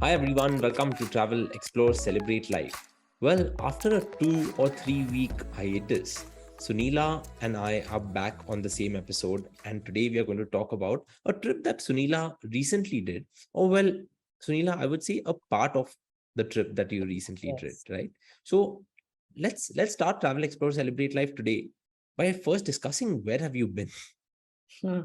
Hi everyone, welcome to Travel, Explore, Celebrate Life. Well, after a 2 or 3 week hiatus, Sunila and I are back on the same episode, and today we are going to talk about a trip that Sunila recently did. Or, well, Sunila, I would say a part of the trip that you recently did, Yes. right? So let's start Travel, Explore, Celebrate Life today by first discussing where have you been? Uh,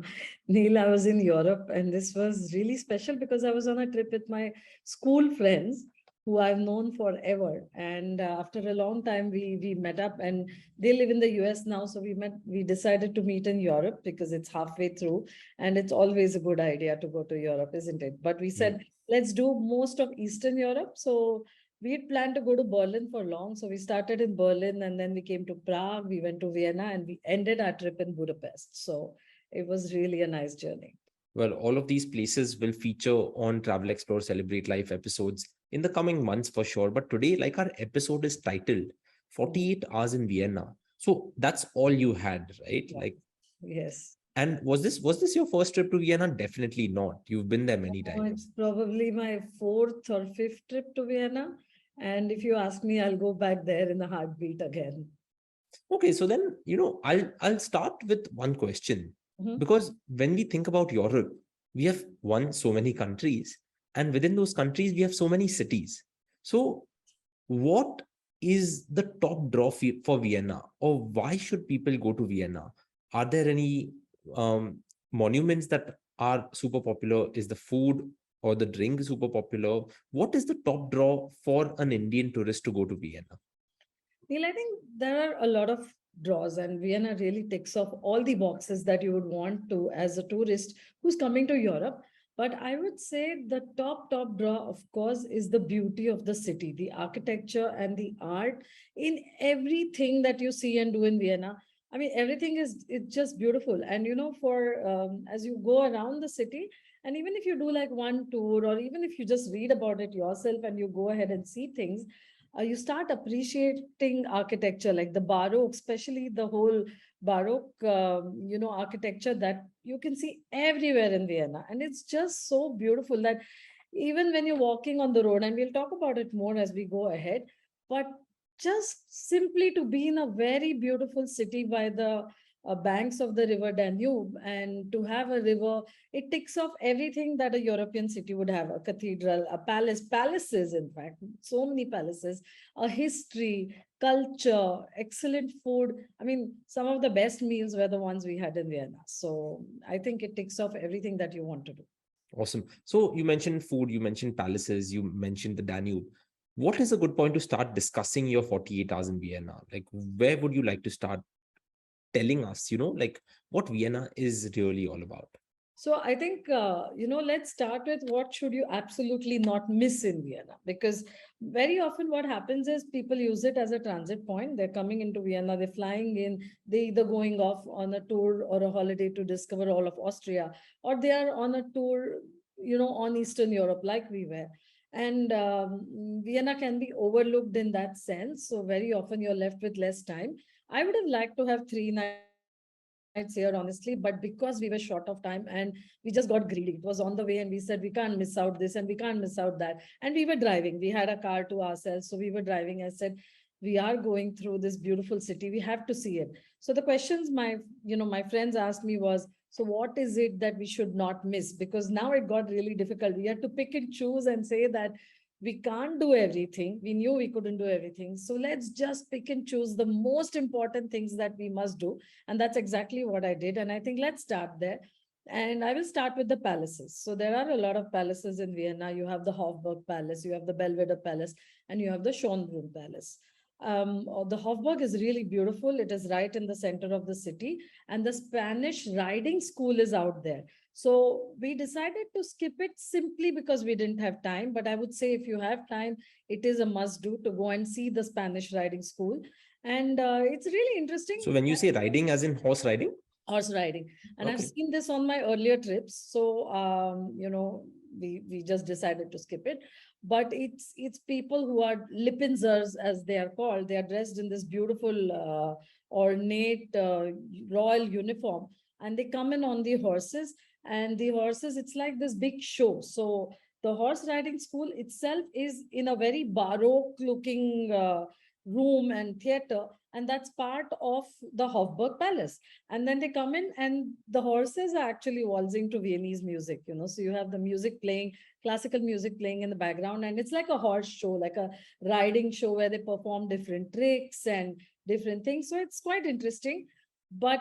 Neil, I was in Europe, and this was really special because I was on a trip with my school friends who I've known forever. And after a long time, we met up, and they live in the US now. So we met, we decided to meet in Europe because it's halfway through, and it's always a good idea to go to Europe, isn't it? But we Mm. said, let's do most of Eastern Europe. So we had planned to go to Berlin for long. So we started in Berlin, and then we came to Prague, we went to Vienna, and we ended our trip in Budapest. So it was really a nice journey. Well, all of these places will feature on Travel, Explore, Celebrate Life episodes in the coming months for sure. But today, like our episode is titled Mhm. 48 Hours in Vienna. So that's all you had, right? Yeah. Like, Yes. and was this your first trip to Vienna? Definitely not. You've been there many It's times. probably my fourth or fifth trip to Vienna. And if you ask me, I'll go back there in a heartbeat again. Okay, so then, I'll start with one question. Mhm. Because when we think about Europe, we have so many countries, and within those countries, we have so many cities. So what is the top draw for Vienna, or why should people go to Vienna? Are there any um, monuments that are super popular? Is the food or the drink super popular? What is the top draw for an Indian tourist to go to Vienna? Neil, I think there are a lot of draws, and Vienna really ticks off all the boxes that you would want to as a tourist who's coming to Europe. But I would say the top draw, of course, is the beauty of the city, the architecture and the art in everything that you see and do in Vienna. I mean, everything is it's just beautiful. And for as you go around the city, and even if you do like one tour, or even if you just read about it yourself and you go ahead and see things, you start appreciating architecture like the Baroque, especially the whole Baroque, architecture that you can see everywhere in Vienna. And it's just so beautiful that even when you're walking on the road, and we'll talk about it more as we go ahead, but just simply to be in a very beautiful city by the banks of the river Danube, and to have a river, it ticks off everything that a European city would have: a cathedral, a palace, palaces, in fact, so many palaces, a history, culture, excellent food. I mean, some of the best meals were the ones we had in Vienna. So I think it ticks off everything that you want to do. Awesome. So you mentioned food, you mentioned palaces, you mentioned the Danube. What is a good point to start discussing your 48 hours in Vienna? Like, where would you like to start telling us, like what Vienna is really all about? So I think, let's start with what should you absolutely not miss in Vienna? Because very often what happens is people use it as a transit point. They're coming into Vienna, they're flying in, they either going off on a tour or a holiday to discover all of Austria, or they are on a tour, on Eastern Europe like we were. And Vienna can be overlooked in that sense. So very often you're left with less time. I would have liked to have 3 nights here, honestly, but because we were short of time and we just got greedy. It was on the way, and we said, we can't miss out this and we can't miss out that. And we were driving. We had a car to ourselves. So we were driving. I said, we are going through this beautiful city. We have to see it. So the questions my friends asked me was, so what is it that we should not miss? Because now it got really difficult. We had to pick and choose and say that we can't do everything. We knew we couldn't do everything. So let's just pick and choose the most important things that we must do. And that's exactly what I did. And I think let's start there. And I will start with the palaces. So there are a lot of palaces in Vienna. You have the Hofburg Palace, you have the Belvedere Palace, and you have the Schönbrunn Palace. The Hofburg is really beautiful. It is right in the center of the city, and the Spanish riding school is out there. So we decided to skip it simply because we didn't have time. But I would say if you have time, it is a must do to go and see the Spanish riding school. And it's really interesting. So when you say riding, as in horse riding? Horse riding, and I've Okay. seen this on my earlier trips. So we just decided to skip it. But it's people who are Lippinzers, as they are called. They are dressed in this beautiful ornate royal uniform, and they come in on the horses. And the horses, it's like this big show. So The horse riding school itself is in a very baroque looking room and theater, and that's part of the Hofburg Palace. And then they come in, and the horses are actually waltzing to Viennese music, you know. So you have the music playing, classical music playing in the background, and it's like a horse show, like a riding show where they perform different tricks and different things. So it's quite interesting. But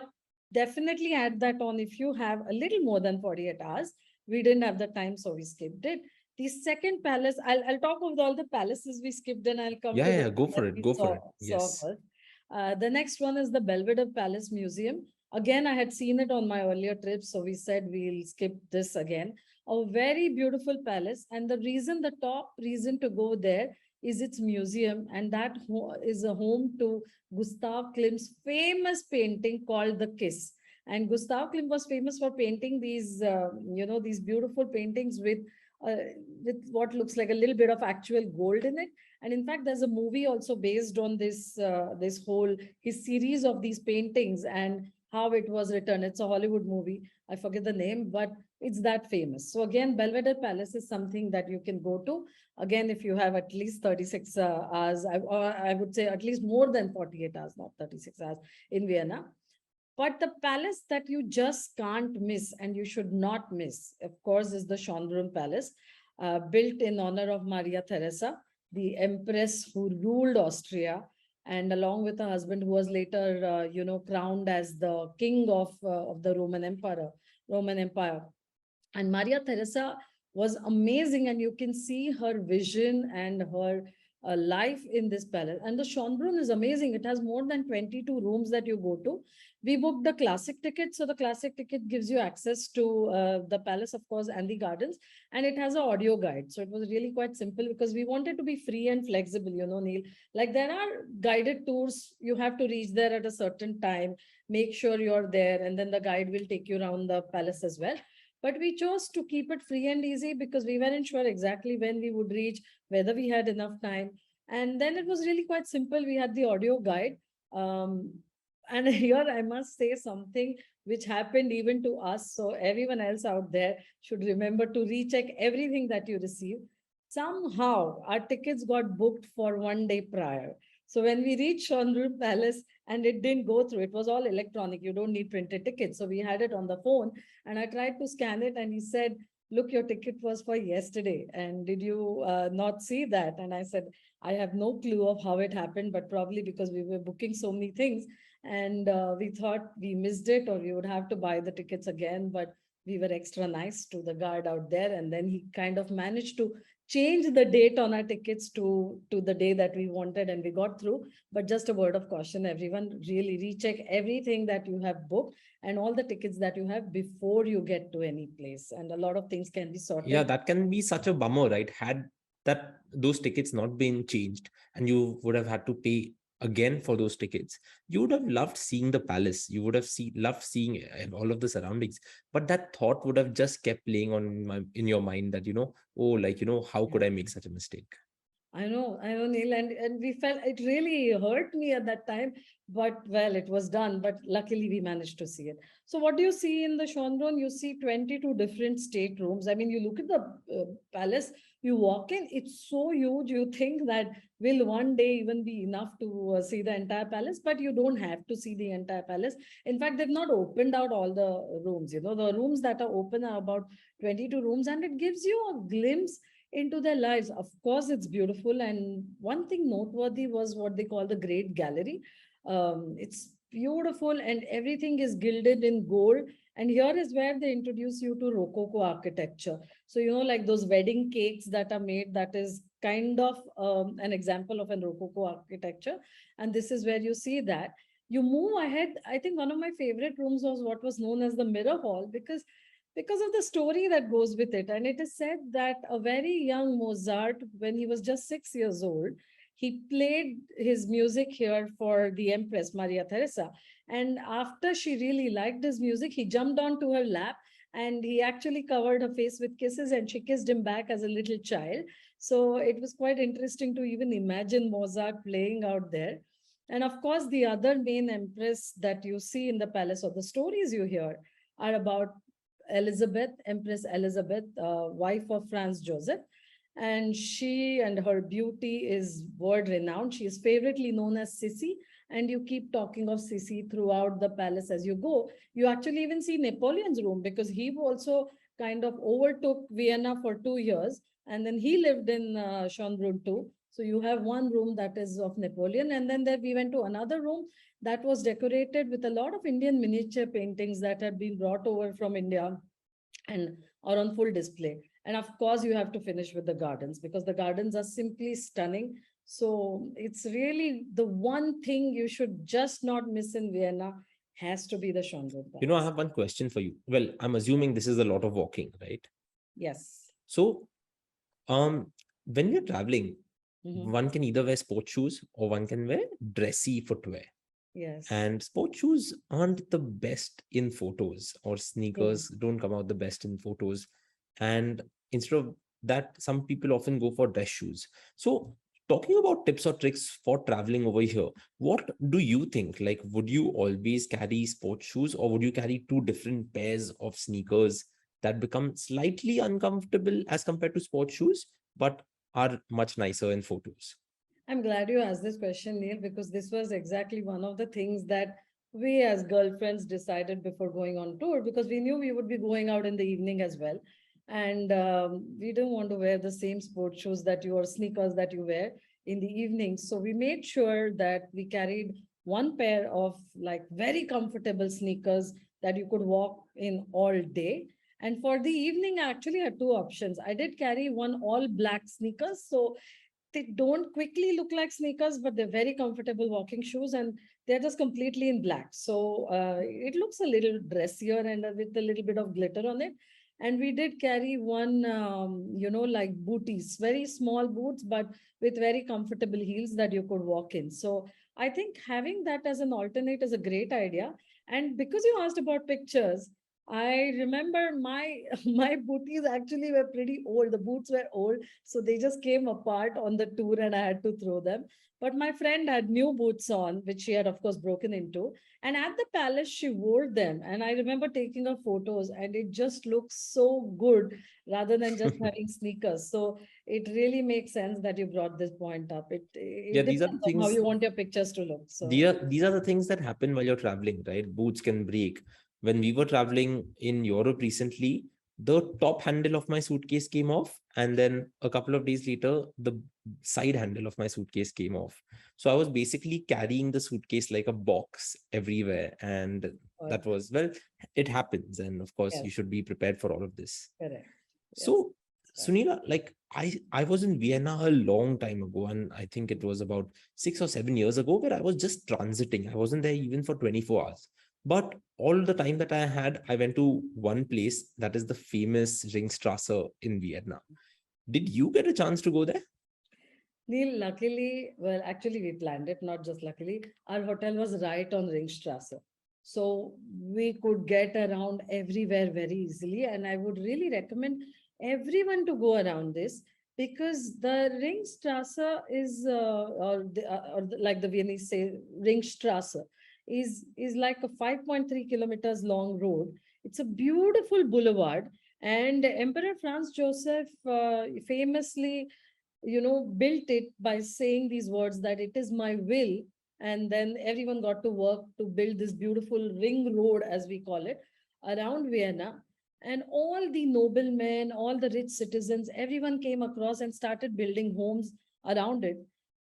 definitely add that on if you have a little more than 48 hours. We didn't have the time, so we skipped it. The second palace, I'll talk of all the palaces we skipped, and I'll come Yeah, to the yeah, go one that for it. we Go for saw, it. saw Yes. first. The next one is the Belvedere Palace Museum. Again, I had seen it on my earlier trips, so we said we'll skip this again. A very beautiful palace, and the reason, the top reason to go there is its museum, and that is a home to Gustav Klimt's famous painting called The Kiss. And Gustav Klimt was famous for painting these, these beautiful paintings uh, with what looks like a little bit of actual gold in it. And in fact, there's a movie also based on this whole his series of these paintings and how it was written. It's a Hollywood movie. I forget the name, but it's that famous. So again, Belvedere Palace is something that you can go to. Again, if you have at least 36 hours, I would say at least more than 48 hours, not 36 hours in Vienna. But the palace that you just can't miss and you should not miss, of course, is the Schönbrunn Palace, built in honor of Maria Theresa, the empress who ruled Austria, and along with her husband, who was later, crowned as the king of the Roman Empire. And Maria Theresa was amazing, and you can see her vision and her life in this palace. And the Schönbrunn is amazing. It has more than 22 rooms that you go to. We booked the classic ticket, so the classic ticket gives you access to the palace, of course, and the gardens, and it has an audio guide. So it was really quite simple because we wanted to be free and flexible, you know, Neil. Like there are guided tours, you have to reach there at a certain time, make sure you're there, and then the guide will take you around the palace as well. But we chose to keep it free and easy because we weren't sure exactly when we would reach, whether we had enough time. And then it was really quite simple. We had the audio guide. Um, and here I must say something which happened even to us. So everyone else out there should remember to recheck everything that you receive. Somehow our tickets got booked for 1 day prior. So when we reached Schönbrunn Palace and it didn't go through, it was all electronic. You don't need printed tickets. So we had it on the phone and I tried to scan it and he said, look, your ticket was for yesterday. And did you not see that? And I said, I have no clue of how it happened, but probably because we were booking so many things and we thought we missed it or we would have to buy the tickets again. But we were extra nice to the guard out there. And then he kind of managed to change the date on our tickets to the day that we wanted and we got through. But just a word of caution, everyone, really recheck everything that you have booked and all the tickets that you have before you get to any place. And a lot of things can be Yeah, sorted. that can be such a bummer, right? Had that those tickets not been changed and you would have had to pay again for those tickets, you would have loved seeing the palace. You would have loved seeing all of the surroundings. But that thought would have just kept playing on in your mind that, oh, like, how could Yeah. I make such a mistake? I know, Neil, and we felt it really hurt me at that time, but well, it was done. But luckily, we managed to see it. So, what do you see in the Schönbrunn? You see 22 different state rooms. I mean, you look at the palace, you walk in, it's so huge. You think that will one day even be enough to see the entire palace, but you don't have to see the entire palace. In fact, they've not opened out all the rooms. You know, the rooms that are open are about 22 rooms, and it gives you a glimpse into their lives. Of course, it's beautiful. And one thing noteworthy was what they call the Great Gallery. It's beautiful and everything is gilded in gold. And here is where they introduce you to Rococo architecture. So, you know, like those wedding cakes that are made, that is kind of an example of an Rococo architecture. And this is where you see that. You move ahead. I think one of my favorite rooms was what was known as the Mirror Hall because of the story that goes with it. And it is said that a very young Mozart, when he was just 6 years old, he played his music here for the Empress Maria Theresa. And after she really liked his music, he jumped onto her lap and he actually covered her face with kisses and she kissed him back as a little child. So it was quite interesting to even imagine Mozart playing out there. And of course, the other main empress that you see in the palace or the stories you hear are about Elizabeth, Empress Elizabeth, wife of Franz Joseph. And she and her beauty is world renowned. She is favoritely known as Sissy. And you keep talking of Sissy throughout the palace as you go. You actually even see Napoleon's room because he also kind of overtook Vienna for 2 years. And then he lived in Schönbrunn too. So you have one room that is of Napoleon. And then there we went to another room that was decorated with a lot of Indian miniature paintings that had been brought over from India and are on full display. And of course, you have to finish with the gardens because the gardens are simply stunning. So it's really the one thing you should just not miss in Vienna has to be the Schönbrunn I Palace. have one question for you. Well, I'm assuming this is a lot of walking, right? Yes. So, when we're traveling, Mhm. one can either wear sports shoes or one can wear dressy footwear. Yes. And sports shoes aren't the best in photos, or sneakers don't come out the best in photos. And instead of that, some people often go for dress shoes. So, talking about tips or tricks for traveling over here, what do you think? Like, would you always carry sports shoes, or would you carry two different pairs of sneakers that become slightly uncomfortable as compared to sports shoes, but are much nicer in photos? I'm glad you asked this question, Neil, because this was exactly one of the things that we as girlfriends decided before going on tour, because we knew we would be going out in the evening as well. And we didn't want to wear the same sports shoes that you or sneakers that you wear in the evening. So we made sure that we carried one pair of like very comfortable sneakers that you could walk in all day. And for the evening, I actually had two options. I did carry one all black sneakers. So they don't quickly look like sneakers, but they're very comfortable walking shoes and they're just completely in black. So it looks a little dressier and with a little bit of glitter on it. And we did carry one, like booties, very small boots, but with very comfortable heels that you could walk in. So I think having that as an alternate is a great idea. And because you asked about pictures, I remember my my booties actually were pretty old. The boots were old, so they just came apart on the tour and I had to throw them. But my friend had new boots on, which she had, of course, broken into. And at the palace, she wore them. And I remember taking her photos, and it just looks so good rather than just having sneakers. So it really makes sense that you brought this point up. Yeah, It these are the depends on how things. you want your pictures to look. So, These are the things that happen while you're traveling, right? Boots can break. When we were traveling in Europe recently, the top handle of my suitcase came off, and then a couple of days later, the side handle of my suitcase came off. So I was basically carrying the suitcase like a box everywhere, and that was, well, it happens. And of course, you yes, should be prepared for all of this. correct. Yes. So, Sunila, like I was in Vienna a long time ago, and I think it was about 6 or 7 years ago, where I was just transiting. I wasn't there even for 24 hours. But all the time that I had, I went to one place that is the famous Strasser in Vienna. Did you get a chance to go there? Neil, luckily, well, actually, we planned it, not just luckily. Our hotel was right on Ringstrasse. So we could get around everywhere very easily. And I would really recommend everyone to go around this because the Ringstrasse is, like the Viennese say, Ringstrasse is like a 5.3 kilometers long road. It's a beautiful boulevard. And Emperor Franz Joseph famously built it by saying these words that it is my will. And then everyone got to work to build this beautiful ring road, as we call it, around Vienna. And all the noblemen, all the rich citizens, everyone came across and started building homes around it.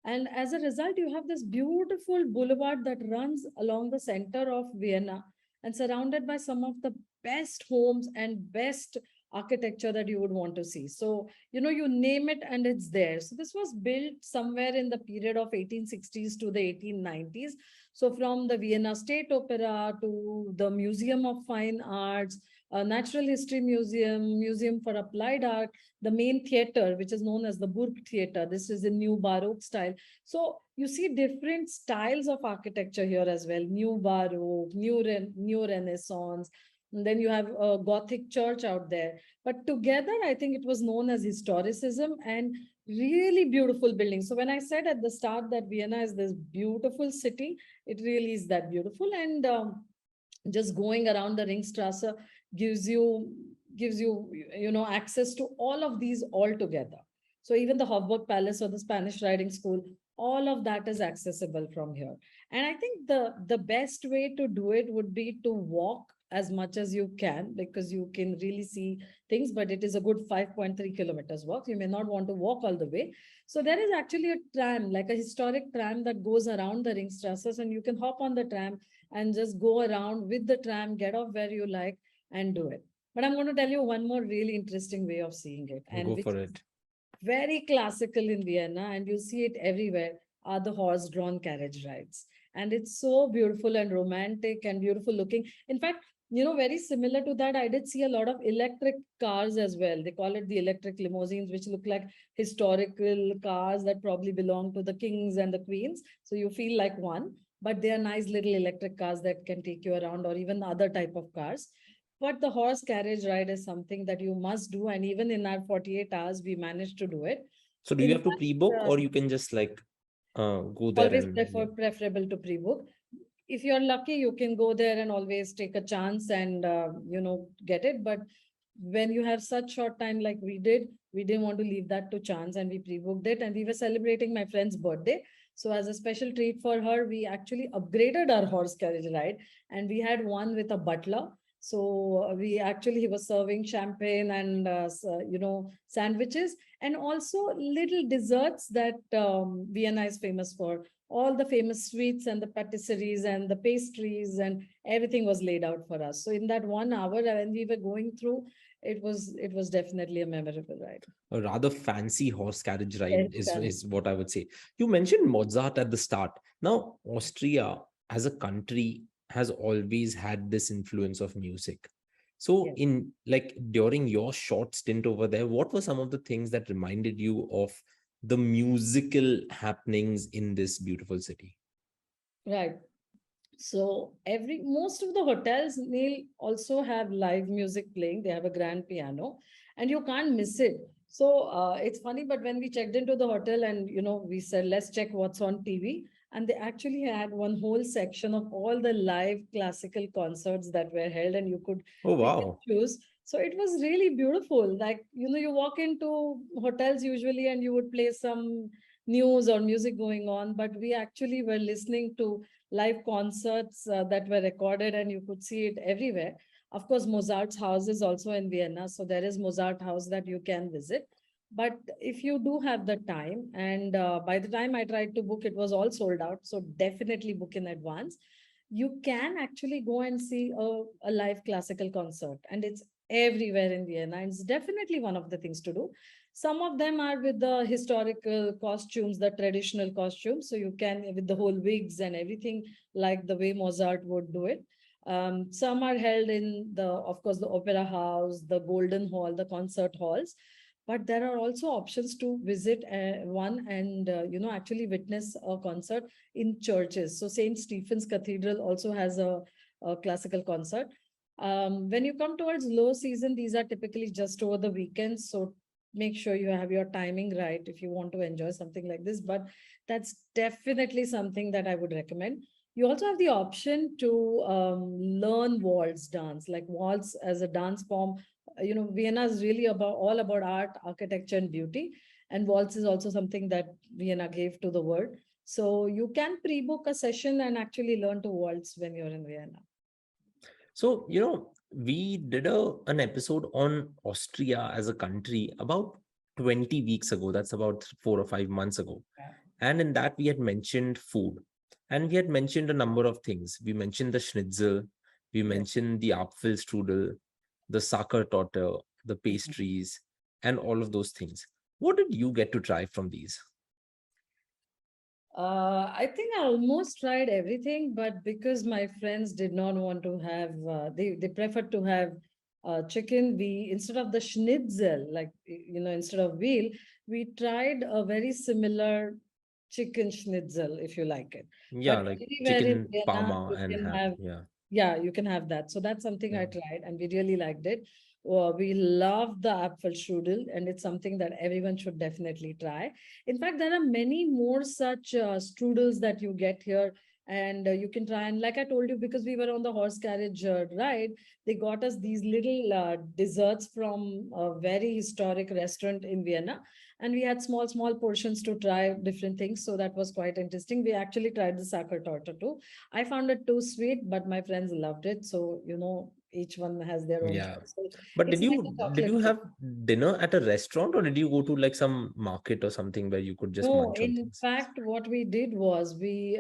And as a result, you have this beautiful boulevard that runs along the center of Vienna and surrounded by some of the best homes and best architecture that you would want to see. So, you name it and it's there. So this was built somewhere in the period of 1860s to the 1890s. So from the Vienna State Opera to the Museum of Fine Arts, Natural History Museum, Museum for Applied Art, the main theater, which is known as the Burg Theater. This is in new Baroque style. So you see different styles of architecture here as well. New Baroque, new Renaissance. And then you have a Gothic church out there. But together, I think it was known as historicism and really beautiful buildings. So when I said at the start that Vienna is this beautiful city, it really is that beautiful. And just going around the Ringstrasse, gives you access to all of these all together. So even the Hofburg Palace or the Spanish Riding School, all of that is accessible from here. And I think the best way to do it would be to walk as much as you can, because you can really see things, but it is a good 5.3 kilometers walk. You may not want to walk all the way. So there is actually a tram, like a historic tram that goes around the Ringstrasse, and you can hop on the tram and just go around with the tram, get off where you like and do it. But I'm going to tell you one more really interesting way of seeing it, and Go which for is it. very classical in Vienna, and you see it everywhere, are the horse-drawn carriage rides. And it's so beautiful and romantic and beautiful looking. In fact, very similar to that, I did see a lot of electric cars as well. They call it the electric limousines, which look like historical cars that probably belong to the kings and the queens. So you feel like one, but they are nice little electric cars that can take you around, or even other type of cars. But the horse carriage ride is something that you must do. And even in our 48 hours, we managed to do it. So do you In have to pre-book, fact, or you can just like go there always and yeah. preferable to pre-book. If you're lucky, you can go there and always take a chance and, get it. But when you have such short time like we didn't want to leave that to chance, and we pre-booked it, and we were celebrating my friend's birthday. So as a special treat for her, we actually upgraded our horse carriage ride, and we had one with a butler. So he was serving champagne and, sandwiches, and also little desserts that Vienna is famous for. All the famous sweets and the patisseries and the pastries and everything was laid out for us. So in that 1 hour when we were going through, it was definitely a memorable ride. A rather fancy horse carriage ride Yes, is what I would say. You mentioned Mozart at the start. Now, Austria as a country has always had this influence of music. So, yes. in like during your short stint over there, what were some of the things that reminded you of the musical happenings in this beautiful city? Right. So most of the hotels, Neil, also have live music playing. They have a grand piano, and you can't miss it. So it's funny, but when we checked into the hotel and we said let's check what's on TV, and they actually had one whole section of all the live classical concerts that were held, and you could Oh, pick and wow. choose. So it was really beautiful. Like you walk into hotels usually, and you would play some news or music going on, but we actually were listening to live concerts that were recorded, and you could see it everywhere. Of course, Mozart's house is also in Vienna, so there is Mozart house that you can visit. But if you do have the time, and by the time I tried to book, it was all sold out. So definitely book in advance. You can actually go and see a live classical concert, and it's everywhere in Vienna. And it's definitely one of the things to do. Some of them are with the historical costumes, the traditional costumes. So you can, with the whole wigs and everything, like the way Mozart would do it. Some are held in of course, the opera house, the Golden Hall, the concert halls. But there are also options to visit one and, actually witness a concert in churches. So St. Stephen's Cathedral also has a classical concert. When you come towards low season, these are typically just over the weekends. So make sure you have your timing right if you want to enjoy something like this. But that's definitely something that I would recommend. You also have the option to learn waltz dance, like waltz as a dance form. Vienna is really all about art, architecture, and beauty. And waltz is also something that Vienna gave to the world. So you can pre-book a session and actually learn to waltz when you're in Vienna. So, we did an episode on Austria as a country about 20 weeks ago. That's about 4 or 5 months ago. Yeah. And in that, we had mentioned food, and we had mentioned a number of things. We mentioned the schnitzel, we Yes. mentioned the Apfelstrudel, the Sachertorte, the Mhm. pastries, and all of those things. What did you get to try from these? I think I almost tried everything, but because my friends did not want to have, they preferred to have chicken. We, instead of the schnitzel, like instead of veal, we tried a very similar chicken schnitzel, if you like it. Yeah, But like everywhere in chicken Vienna, parma you and can ham. have, Yeah, yeah, you can have that. So that's something I yeah. tried, and we really liked it. We love the Apfelstrudel, and it's something that everyone should definitely try. In fact, there are many more such strudels that you get here. and you can try. And like I told you, because we were on the horse carriage ride, they got us these little desserts from a very historic restaurant in Vienna, and we had small portions to try different things. So that was quite interesting. We actually tried the sacher torta too. I found it too sweet, but my friends loved it. So each one has their own Yeah. choice. So But it's like a did you chocolate cake. have dinner at a restaurant, or did you go to like some market or something where you could just No, munch on in things? fact, what we did was we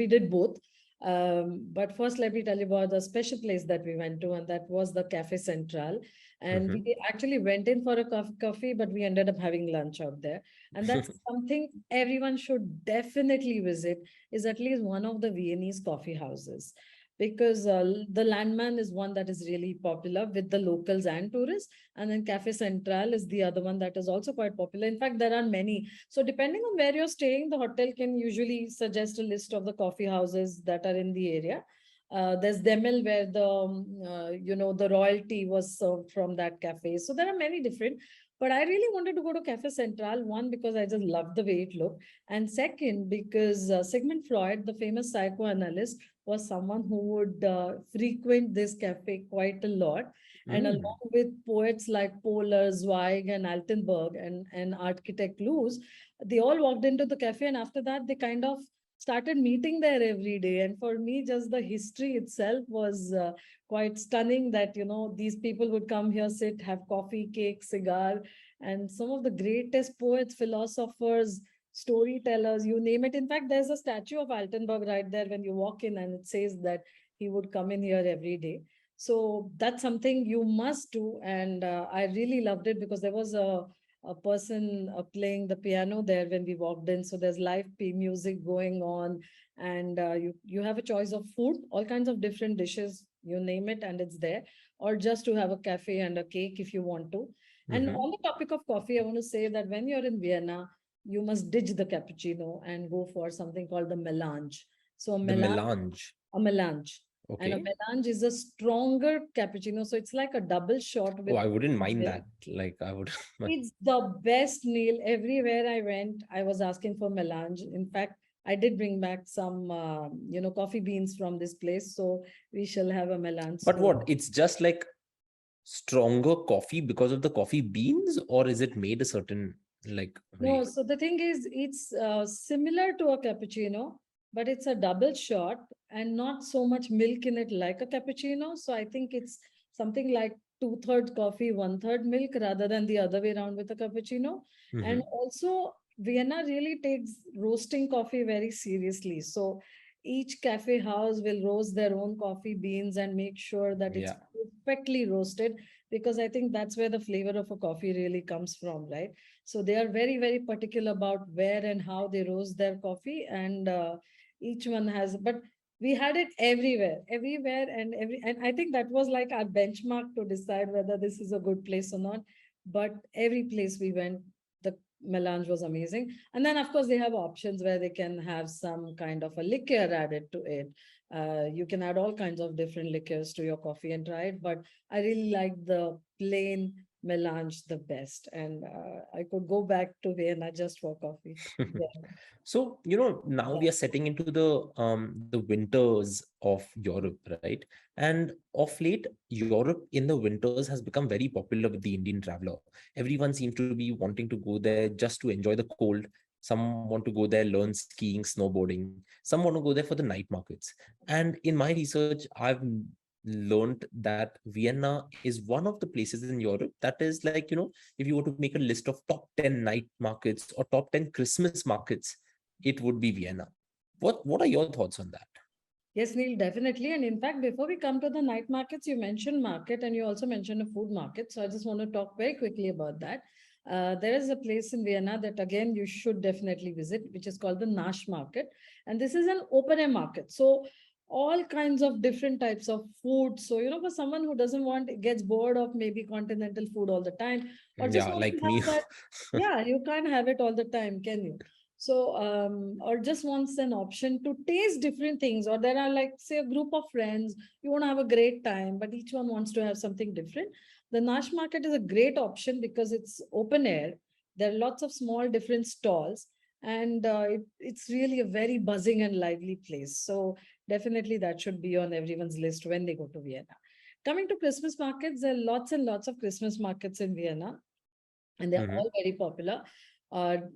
did both. But first, let me tell you about the special place that we went to, and that was the Cafe Central. And Hmm. we actually went in for a coffee, but we ended up having lunch out there. And that's something everyone should definitely visit, is at least one of the Viennese coffee houses. Because the Landman is one that is really popular with the locals and tourists, and then Cafe Central is the other one that is also quite popular. In fact, there are many. So depending on where you're staying, the hotel can usually suggest a list of the coffee houses that are in the area. There's Demel, where the royalty was served from that cafe. So there are many different. But I really wanted to go to Cafe Central, one, because I just loved the way it looked, and second, because Sigmund Freud, the famous psychoanalyst, was someone who would frequent this cafe quite a lot. And Mm. along with poets like Pohler, Zweig, and Altenburg, and architect Luz, they all walked into the cafe. And after that, they kind of started meeting there every day. And for me, just the history itself was quite stunning, that, these people would come here, sit, have coffee, cake, cigar, and some of the greatest poets, philosophers, storytellers, you name it. In fact, there's a statue of Altenburg right there when you walk in, and it says that he would come in here every day. So that's something you must do. And I really loved it, because there was a person playing the piano there when we walked in. So there's live music going on, and you have a choice of food, all kinds of different dishes, you name it, and it's there. Or just to have a cafe and a cake if you want to. And Mm-hmm. on the topic of coffee, I want to say that when you're in Vienna, you must ditch the cappuccino and go for something called the melange. So The melange. a melange. And a Okay. melange is a stronger cappuccino. So it's like a double shot Oh, with I wouldn't mind milk. that. Like I would. It's the best meal. Everywhere I went, I was asking for melange. In fact, I did bring back some, coffee beans from this place. So we shall have a melange But soon. what? It's just like stronger coffee because of the coffee beans, or is it made a certain like No, way? so the thing is, it's similar to a cappuccino, but it's a double shot and not so much milk in it like a cappuccino. So I think it's something like two-thirds coffee, one-third milk, rather than the other way around with a cappuccino. And Mm-hmm. also, Vienna really takes roasting coffee very seriously. So each cafe house will roast their own coffee beans and make sure that it's Yeah. perfectly roasted, because I think that's where the flavor of a coffee really comes from, right? So they are very, very particular about where and how they roast their coffee, and each one has. But we had it everywhere, and I think that was like our benchmark to decide whether this is a good place or not. But every place we went, the melange was amazing. And then, of course, they have options where they can have some kind of a liquor added to it. You can add all kinds of different liquors to your coffee and try it. But I really like the plain melange the best, and I could go back to Vienna just for coffee. Yeah. So, now Yeah. we are setting into the winters of Europe, right? And of late, Europe in the winters has become very popular with the Indian traveler. Everyone seems to be wanting to go there just to enjoy the cold. Some want to go there, learn skiing, snowboarding. Some want to go there for the night markets. And in my research, I've learned that Vienna is one of the places in Europe that is like, if you were to make a list of top 10 night markets or top 10 Christmas markets, it would be Vienna. What are your thoughts on that? Yes, Neil, definitely. And in fact, before we come to the night markets, you mentioned market, and you also mentioned a food market. So I just want to talk very quickly about that. There is a place in Vienna that, again, you should definitely visit, which is called the Nash Market. And this is an open air market. So all kinds of different types of food. So, for someone who doesn't gets bored of maybe continental food all the time, or just Yeah, wants to like me. have that, yeah, you can't have it all the time, can you? So, or just wants an option to taste different things, or there are, like, say, a group of friends, you want to have a great time, but each one wants to have something different. The Nash Market is a great option because it's open air. There are lots of small different stalls, and it's really a very buzzing and lively place. So definitely that should be on everyone's list when they go to Vienna. Coming to Christmas markets, there are lots and lots of Christmas markets in Vienna, and they're Hmm. all very popular.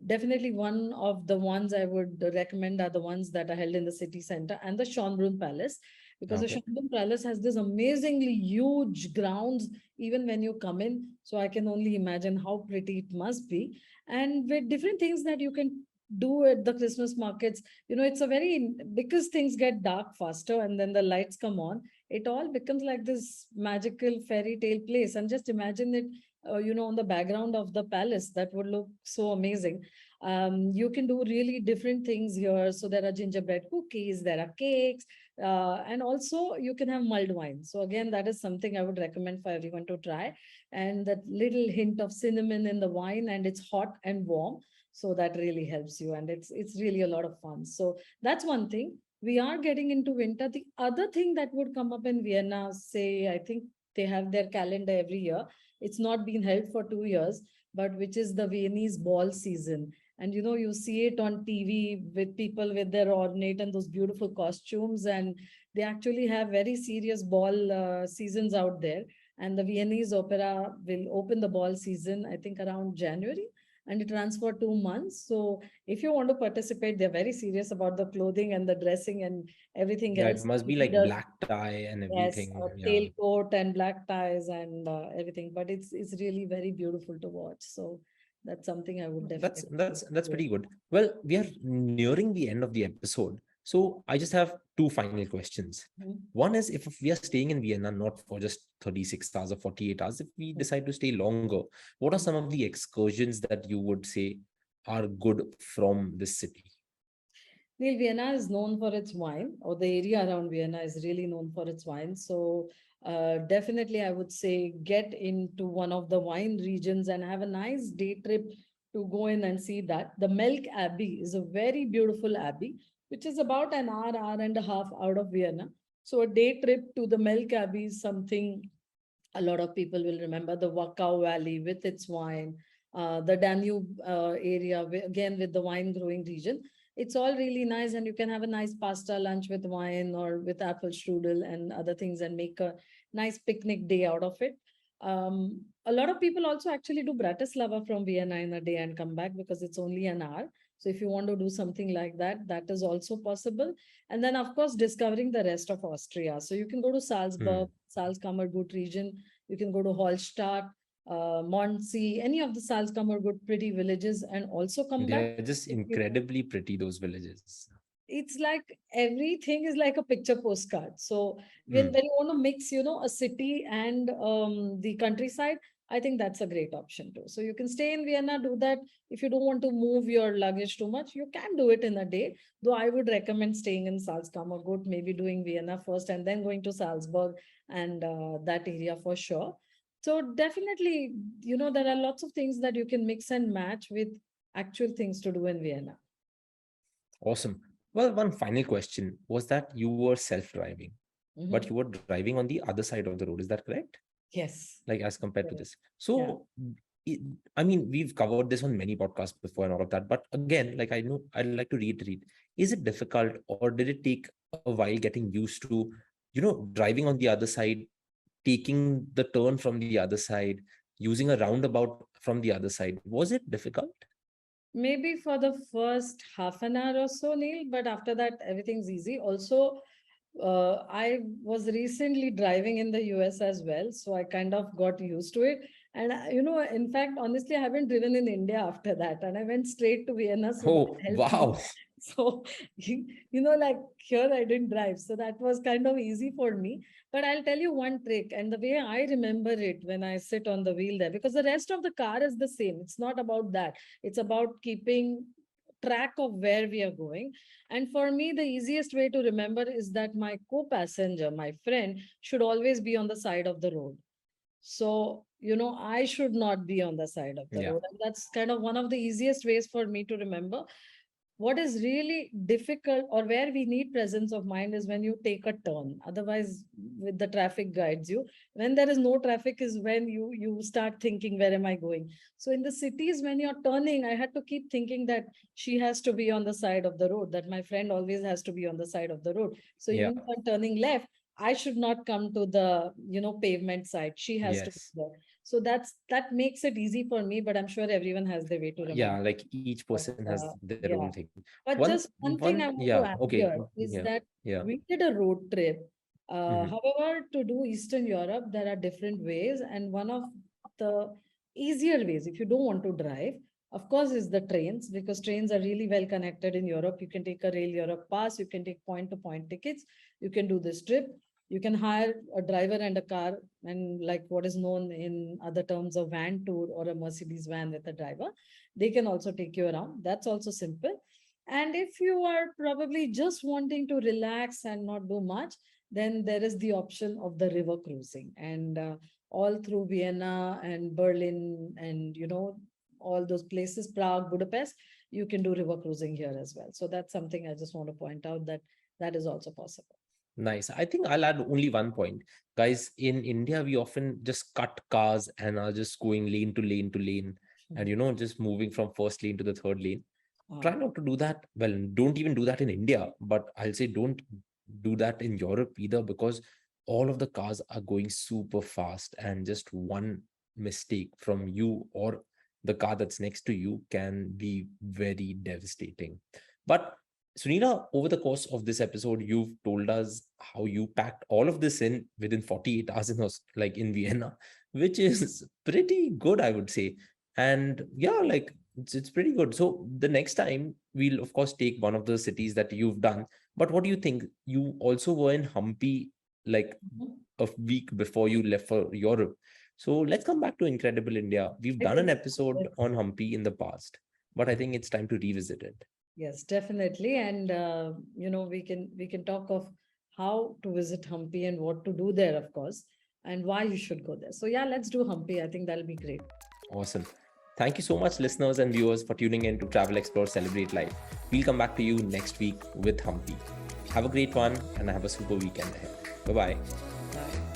Definitely one of the ones I would recommend are the ones that are held in the city center and the Schönbrunn Palace, because the Okay. Schönbrunn Palace has this amazingly huge grounds even when you come in. So I can only imagine how pretty it must be. And with different things that you can do at the Christmas markets, it's a very, because things get dark faster and then the lights come on, it all becomes like this magical fairy tale place. And just imagine it on the background of the palace. That would look so amazing. You can do really different things here. So there are gingerbread cookies, there are cakes, and also you can have mulled wine. So again, that is something I would recommend for everyone to try. And that little hint of cinnamon in the wine, and it's hot and warm. So that really helps you, and it's really a lot of fun. So that's one thing. We are getting into winter. The other thing that would come up in Vienna, say, I think they have their calendar every year. It's not been held for 2 years, but which is the Viennese ball season. And you see it on TV with people with their ornate and those beautiful costumes, and they actually have very serious ball seasons out there. And the Viennese Opera will open the ball season, I think, around January, and it runs for 2 months. So if you want to participate, they're very serious about the clothing and the dressing and everything Yeah, it else. must be TV like does. black tie and Yes, everything. a Yeah. tailcoat and black ties and everything, but it's really very beautiful to watch. So that's something I would That's definitely that's that's recommend. pretty good. Well, we are nearing the end of the episode. So I just have two final questions. Mhm. One is, if we are staying in Vienna not for just 36 hours or 48 hours, if we decide to stay longer, what are some of the excursions that you would say are good from this city? Neil, Vienna is known for its wine, or the area around Vienna is really known for its wine. So, definitely, I would say get into one of the wine regions and have a nice day trip to go in and see that. The Melk Abbey is a very beautiful abbey, which is about an hour and a half out of Vienna. So, a day trip to the Melk Abbey is something a lot of people will remember. The Wachau Valley with its wine, the Danube area, again with the wine growing region. It's all really nice, and you can have a nice pasta lunch with wine or with apple strudel and other things and make a nice picnic day out of it. A lot of people also actually do Bratislava from Vienna in a day and come back because it's only an hour. So if you want to do something like that, that is also possible. And then, of course, discovering the rest of Austria. So you can go to Salzburg, Hmm. Salzkammergut region. You can go to Hallstatt, Mondsee, any of the Salzkammergut pretty villages, and also come back. They're just If you want. incredibly pretty, those villages. It's like everything is like a picture postcard. So Hmm. when you want to mix, a city and the countryside, I think that's a great option too. So you can stay in Vienna, do that. If you don't want to move your luggage too much, you can do it in a day. Though I would recommend staying in Salzkammergut, maybe doing Vienna first and then going to Salzburg and that area for sure. So definitely, there are lots of things that you can mix and match with actual things to do in Vienna. Awesome. Well, one final question was that you were self-driving, but Mhm. you were driving on the other side of the road. Is that correct? Yes. Like as compared to Correct. this. Yeah. So, it, I mean, we've covered this on many podcasts before and all of that. But again, like I know, I'd like to reiterate: is it difficult, or did it take a while getting used to, driving on the other side, taking the turn from the other side, using a roundabout from the other side? Was it difficult? Maybe for the first half an hour or so, Neil, but after that, everything's easy. Also, I was recently driving in the US as well, so I kind of got used to it. And, in fact, honestly, I haven't driven in India after that. And I went straight to Vienna, so that Oh, helped me. wow. So, like here I didn't drive. So that was kind of easy for me. But I'll tell you one trick, and the way I remember it when I sit on the wheel there, because the rest of the car is the same. It's not about that. It's about keeping track of where we are going. And for me, the easiest way to remember is that my co-passenger, my friend, should always be on the side of the road. So, I should not be on the side of the Yeah. road. And that's kind of one of the easiest ways for me to remember. what is really difficult or where we need presence of mind is when you take a turn. Otherwise, with the traffic guides you. When there is no traffic is when you start thinking, where am I going? So in the cities, when you're turning, I had to keep thinking that she has to be on the side of the road, that my friend always has to be on the side of the road. So Yeah. even if I'm turning left, I should not come to the pavement side. She has to be Yes. there. So that makes it easy for me, but I'm sure everyone has their way to Yeah, remember. like each But person has their own yeah, thing. but just one thing I want Yeah, to add okay. here is Yeah, that yeah. we did a road trip. Hmm. However, to do Eastern Europe, there are different ways, and one of the easier ways, if you don't want to drive, of course, is the trains, because trains are really well connected in Europe. You can take a Rail Europe pass, you can take point-to-point tickets, you can do this trip. You can hire a driver and a car, and like what is known in other terms of van tour or a Mercedes van with a driver. They can also take you around. That's also simple. And if you are probably just wanting to relax and not do much, then there is the option of the river cruising. And all through Vienna and Berlin and, all those places, Prague, Budapest, you can do river cruising here as well. So that's something I just want to point out, that that is also possible. Nice. I think I'll add only one point. Guys, in India, we often just cut cars and are just going lane to lane to lane and, just moving from first lane to the third lane. Try not to do that. Well, don't even do that in India, but I'll say don't do that in Europe either, because all of the cars are going super fast, and just one mistake from you or the car that's next to you can be very devastating. But Sunila, over the course of this episode, you've told us how you packed all of this in within 48 hours like in Vienna, which is pretty good, I would say. And yeah, like it's pretty good. So the next time we'll of course take one of the cities that you've done. But what do you think? You also were in Hampi like Mhm. a week before you left for Europe. So let's come back to Incredible India. We've I done an did. episode on Hampi in the past, but I think it's time to revisit it. Yes, definitely. And we can talk of how to visit Hampi and what to do there, of course, and why you should go there. So yeah, let's do Hampi. I think that'll be great. Awesome. Thank you so much, listeners and viewers, for tuning in to Travel Explore Celebrate Life. We'll come back to you next week with Hampi. Have a great one and have a super weekend ahead. Bye bye. Bye.